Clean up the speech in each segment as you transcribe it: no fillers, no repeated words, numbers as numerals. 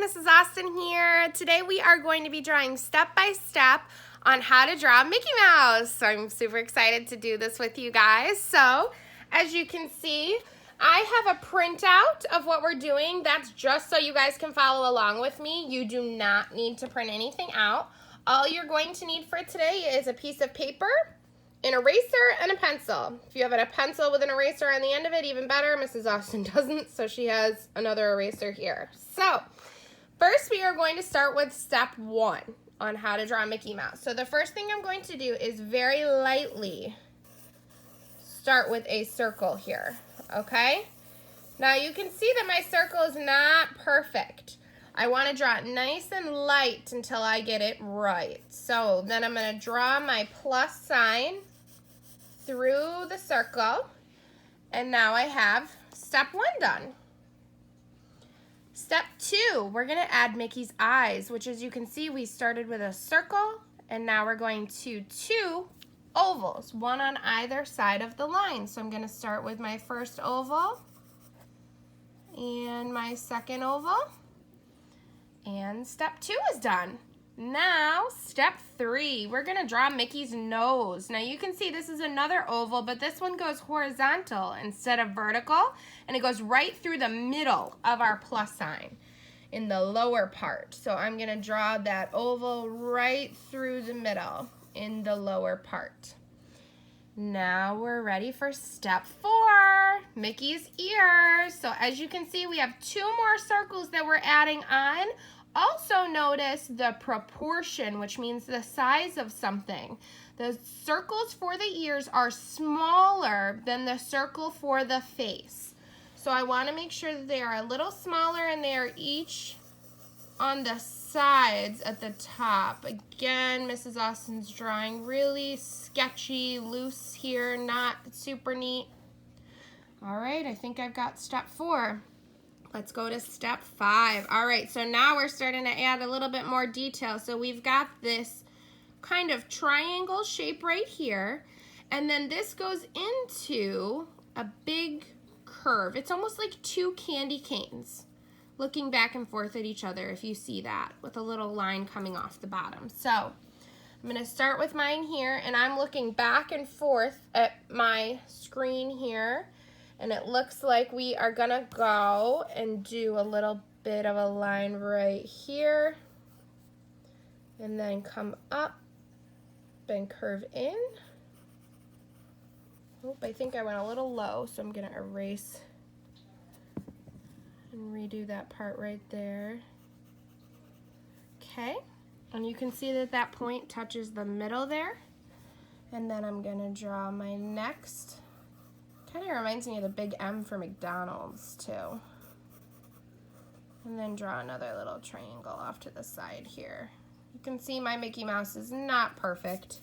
Mrs. Austin here. Today we are going to be drawing step by step on how to draw Mickey Mouse. So I'm super excited to do this with you guys. So as you can see, I have a printout of what we're doing. That's just so you guys can follow along with me. You do not need to print anything out. All you're going to need for today is a piece of paper, an eraser, and a pencil. If you have a pencil with an eraser on the end of it, even better. Mrs. Austin doesn't, so she has another eraser here. So first we are going to start with step 1 on how to draw Mickey Mouse. So the first thing I'm going to do is very lightly start with a circle here, okay? Now you can see that my circle is not perfect. I want to draw it nice and light until I get it right. So then I'm going to draw my plus sign through the circle, and now I have step 1 done. Step 2, we're going to add Mickey's eyes, which as you can see, we started with a circle, and now we're going to 2 ovals, one on either side of the line. So I'm going to start with my first oval and my second oval. And step 2 is done. Now, step 3, we're gonna draw Mickey's nose. Now you can see this is another oval, but this one goes horizontal instead of vertical, and it goes right through the middle of our plus sign in the lower part. So I'm gonna draw that oval right through the middle in the lower part. Now we're ready for step 4, Mickey's ears. So as you can see, we have 2 more circles that we're adding on. Also notice the proportion, which means the size of something. The circles for the ears are smaller than the circle for the face. So I want to make sure that they are a little smaller and they are each on the sides at the top. Again, Mrs. Austin's drawing really sketchy, loose here, not super neat. All right, I think I've got step 4. Let's go to step 5. All right, so now we're starting to add a little bit more detail. So we've got this kind of triangle shape right here, and then this goes into a big curve. It's almost like 2 candy canes looking back and forth at each other, if you see that, with a little line coming off the bottom. So I'm going to start with mine here, and I'm looking back and forth at my screen here. And it looks like we are gonna go and do a little bit of a line right here, and then come up and curve in. Oop, I think I went a little low, so I'm gonna erase and redo that part right there. Okay, and you can see that that point touches the middle there. And then I'm gonna draw my next. Kind of reminds me of the big M for McDonald's too. And then draw another little triangle off to the side here. You can see my Mickey Mouse is not perfect.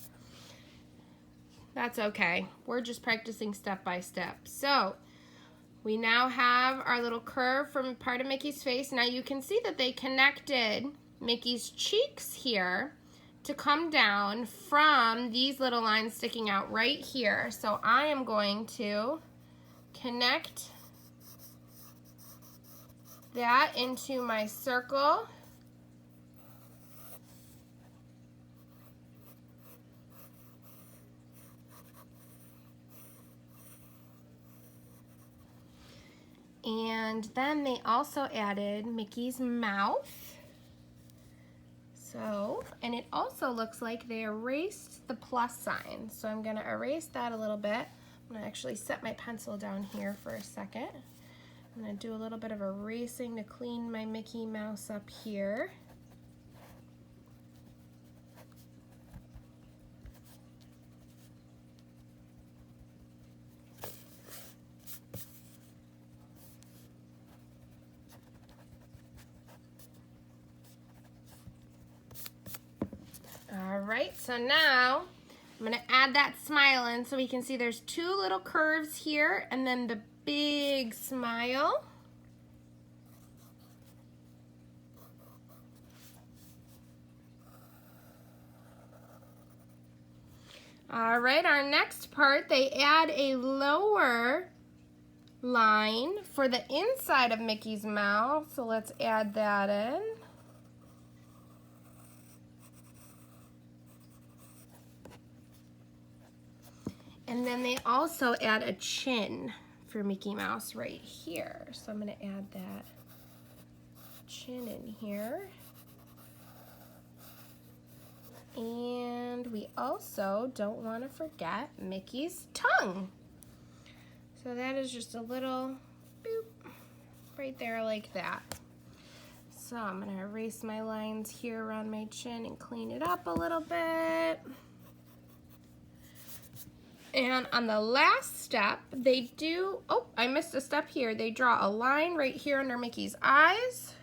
That's okay. We're just practicing step by step. So we now have our little curve from part of Mickey's face. Now you can see that they connected Mickey's cheeks here to come down from these little lines sticking out right here. So I am going to connect that into my circle. And then they also added Mickey's mouth. So, and it also looks like they erased the plus sign. So I'm gonna erase that a little bit. I'm gonna actually set my pencil down here for a second. I'm gonna do a little bit of erasing to clean my Mickey Mouse up here. All right, so now I'm gonna add that smile in so we can see there's 2 little curves here and then the big smile. All right, our next part, they add a lower line for the inside of Mickey's mouth. So let's add that in. And then they also add a chin for Mickey Mouse right here. So I'm going to add that chin in here. And we also don't want to forget Mickey's tongue. So that is just a little boop right there like that. So I'm going to erase my lines here around my chin and clean it up a little bit. And on the last step, they do, oh, I missed a step here. They draw a line right here under Mickey's eyes.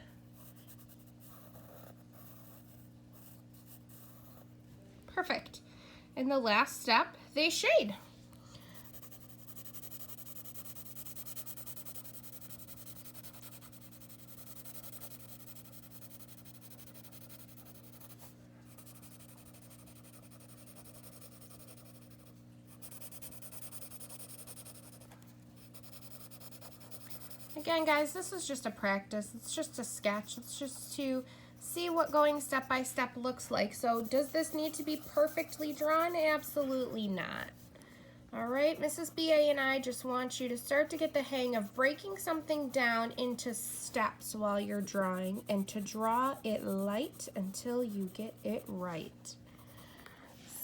Perfect. And the last step, they shade. Again, guys, this is just a practice. It's just a sketch. It's just to see what going step by step looks like. So does this need to be perfectly drawn? Absolutely not. All right, Mrs. BA and I just want you to start to get the hang of breaking something down into steps while you're drawing and to draw it light until you get it right.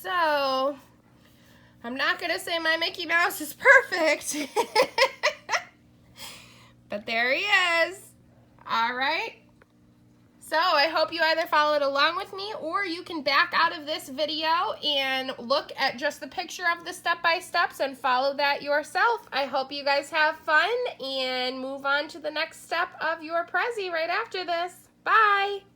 So I'm not going to say my Mickey Mouse is perfect. But there he is. All right. So I hope you either followed along with me or you can back out of this video and look at just the picture of the step-by-steps and follow that yourself. I hope you guys have fun and move on to the next step of your Prezi right after this. Bye.